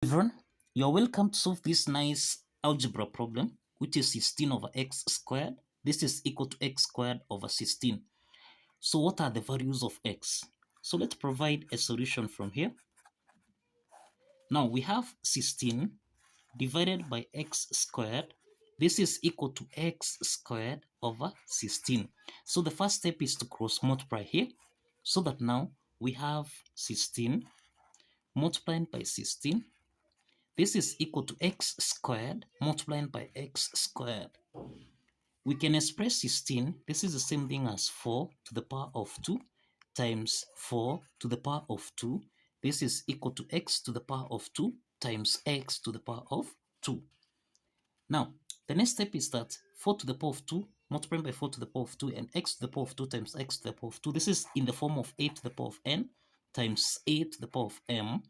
Everyone, you're welcome to solve this nice algebra problem, which is 16 over x squared. This is equal to x squared over 16. So what are the values of x? So let's provide a solution from here. Now we have 16 divided by x squared. This is equal to x squared over 16. So the first step is to cross multiply here, so that now we have 16 multiplied by 16. This is equal to x squared multiplied by x squared. We can express 16. This is the same thing as 4 to the power of 2 times 4 to the power of 2. This is equal to x to the power of 2 times x to the power of 2. Now, the next step is that 4 to the power of 2 multiplied by 4 to the power of 2 and x to the power of 2 times x to the power of 2. This is in the form of a to the power of n times a to the power of m,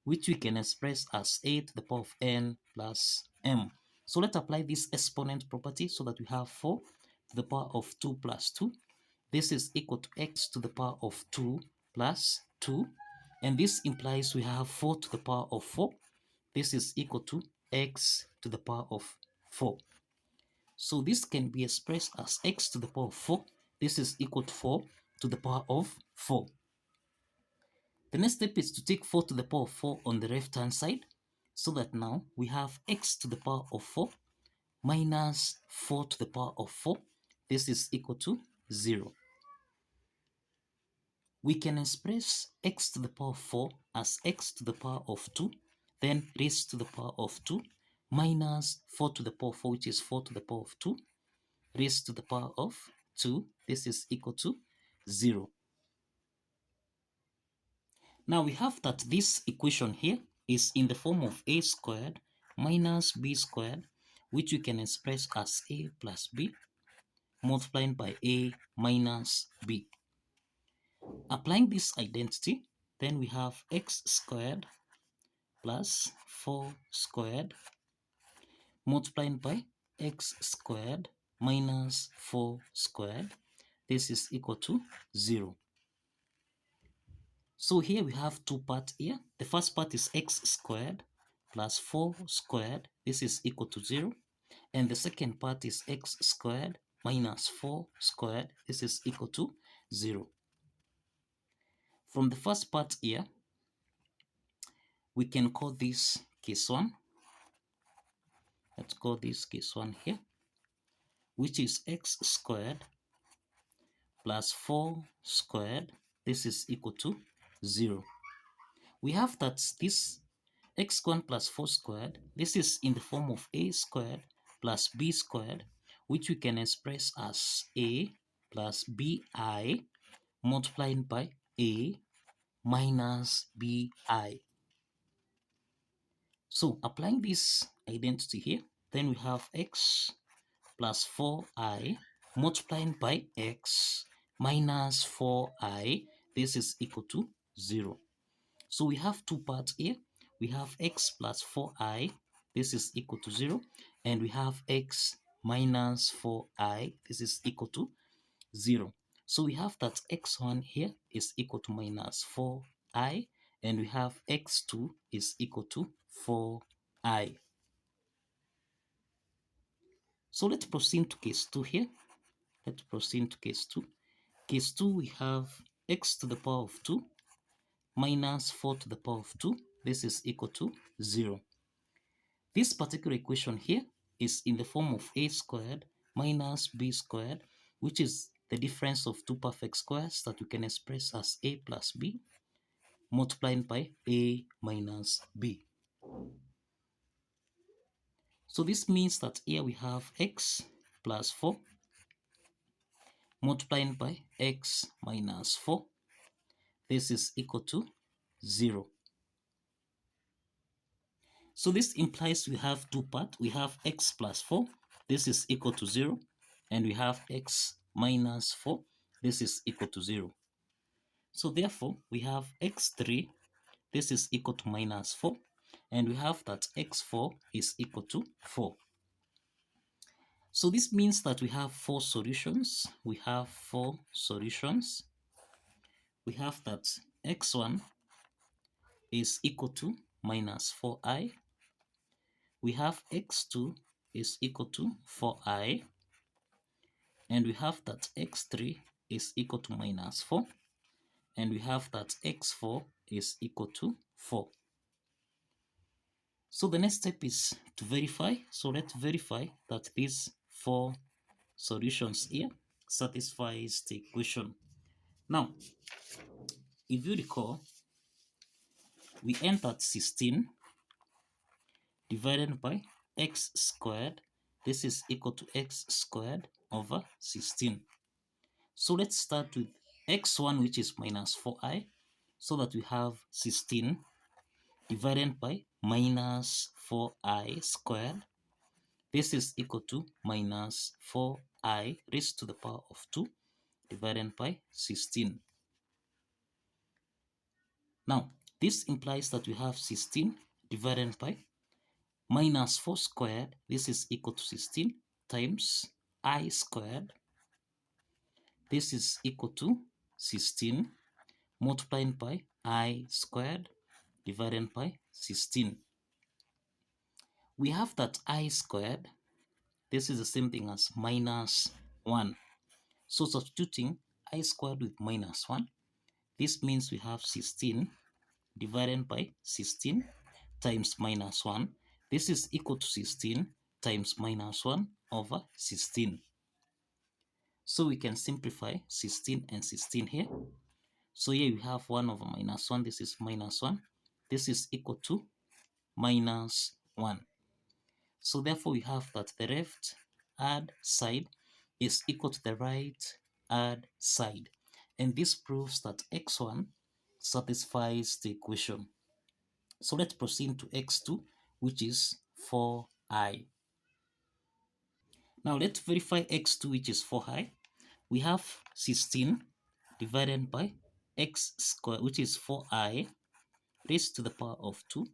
which we can express as a to the power of n plus m. So let's apply this exponent property so that we have 4 to the power of 2 plus 2. This is equal to x to the power of 2 plus 2. And this implies we have 4 to the power of 4. This is equal to x to the power of 4. So this can be expressed as x to the power of 4. This is equal to 4 to the power of 4. The next step is to take 4 to the power of 4 on the left hand side, so that now we have x to the power of 4 minus 4 to the power of 4. This is equal to 0. We can express x to the power of 4 as x to the power of 2, then raised to the power of 2, minus 4 to the power of 4, which is 4 to the power of 2, raised to the power of 2. This is equal to 0. Now we have that this equation here is in the form of a squared minus b squared, which we can express as a plus b multiplied by a minus b. Applying this identity, then we have x squared plus 4 squared multiplied by x squared minus 4 squared. This is equal to 0. So here we have two parts here. The first part is x squared plus 4 squared. This is equal to 0. And the second part is x squared minus 4 squared. This is equal to 0. From the first part here, we can call this case 1. Let's call this case 1 here, which is x squared plus 4 squared. This is equal to 0. We have that this x squared plus 4 squared, this is in the form of a squared plus b squared, which we can express as a plus bi multiplied by a minus bi. So applying this identity here, then we have x plus 4i multiplied by x minus 4i. This is equal to 0. So we have two parts here. We have x plus 4i. This is equal to 0. And we have x minus 4i. This is equal to 0. So we have that x1 here is equal to minus 4i. And we have x2 is equal to 4i. So let's proceed to case 2 here. Let's proceed to case 2. Case 2, we have x to the power of 2 minus 4 to the power of 2. This is equal to 0. This particular equation here is in the form of a squared minus b squared, which is the difference of two perfect squares that we can express as a plus b multiplied by a minus b. So this means that here we have x plus 4 multiplied by x minus 4. This is equal to 0. So this implies we have two parts. We have x plus 4. This is equal to 0. And we have x minus 4. This is equal to 0. So therefore, we have x3. This is equal to minus 4. And we have that x4 is equal to 4. So this means that we have 4 solutions. We have 4 solutions. We have that x1 is equal to minus 4i. We have x2 is equal to 4i. And we have that x3 is equal to minus 4. And we have that x4 is equal to 4. So the next step is to verify. So let's verify that these four solutions here satisfies the equation. Now, if you recall, we entered 16 divided by x squared. This is equal to x squared over 16. So let's start with x1, which is minus 4i, so that we have 16 divided by minus 4i squared. This is equal to minus 4i raised to the power of 2 divided by 16. Now, this implies that we have 16 divided by minus 4 squared. This is equal to 16 times I squared. This is equal to 16 multiplied by I squared divided by 16. We have that I squared. This is the same thing as minus 1. So substituting I squared with minus 1, this means we have 16 divided by 16 times minus 1. This is equal to 16 times minus 1 over 16. So we can simplify 16 and 16 here. So here we have 1 over minus 1. This is minus 1. This is equal to minus 1. So therefore we have that the left hand side is equal to the right hand side. And this proves that x1 satisfies the equation. So let's proceed to x2, which is 4i. Now let's verify x2, which is 4i. We have 16 divided by x squared, which is 4i, raised to the power of 2.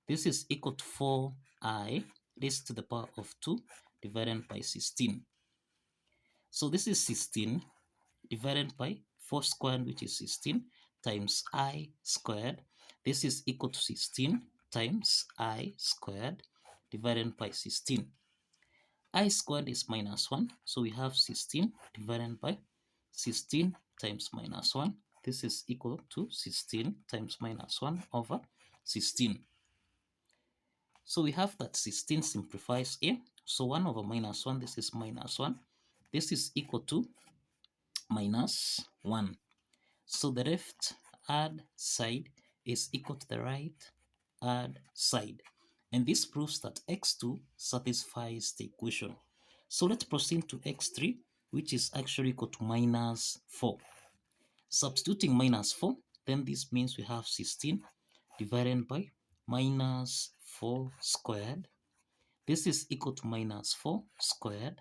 This is equal to 4i raised to the power of 2 divided by 16. So this is 16 divided by 4 squared, which is 16, times I squared. This is equal to 16 times I squared divided by 16. I squared is minus 1, so we have 16 divided by 16 times minus 1. This is equal to 16 times minus 1 over 16. So we have that 16 simplifies here. So 1 over minus 1, this is minus 1. This is equal to minus 1. So the left hand side is equal to the right hand side. And this proves that x2 satisfies the equation. So let's proceed to x3, which is actually equal to minus 4. Substituting minus 4, then this means we have 16 divided by minus 4 squared. This is equal to minus 4 squared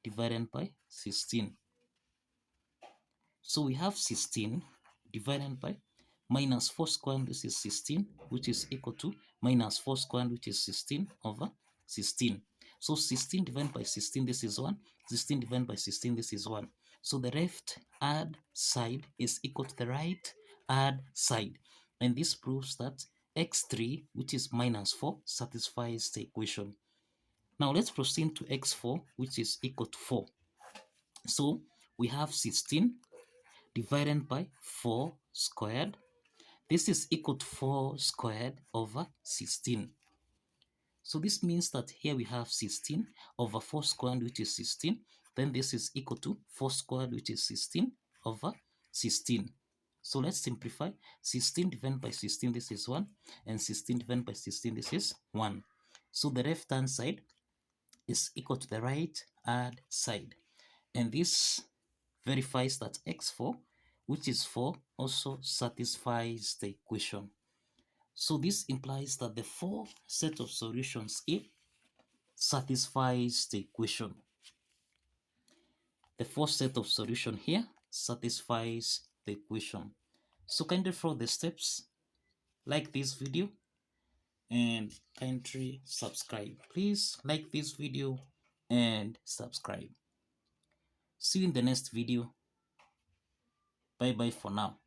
divided by 16. So we have 16 divided by minus 4 squared, this is 16, which is equal to minus 4 squared, which is 16 over 16. So 16 divided by 16, this is 1. 16 divided by 16, this is 1. So the left hand side is equal to the right hand side. And this proves that x3, which is minus 4, satisfies the equation. Now let's proceed to x4, which is equal to 4. So we have 16 divided by 4 squared. This is equal to 4 squared over 16. So this means that here we have 16 over 4 squared, which is 16. Then this is equal to 4 squared, which is 16 over 16. So let's simplify. 16 divided by 16, this is 1. And 16 divided by 16, this is 1. So the left hand side is equal to the right hand side. And this verifies that x4, which is 4, also satisfies the equation. So this implies that the 4 set of solutions A satisfies the equation. The 4th set of solution here satisfies the equation. So kindly follow the steps, like this video, and kindly subscribe. Please like this video and subscribe. See you in the next video. Bye bye for now.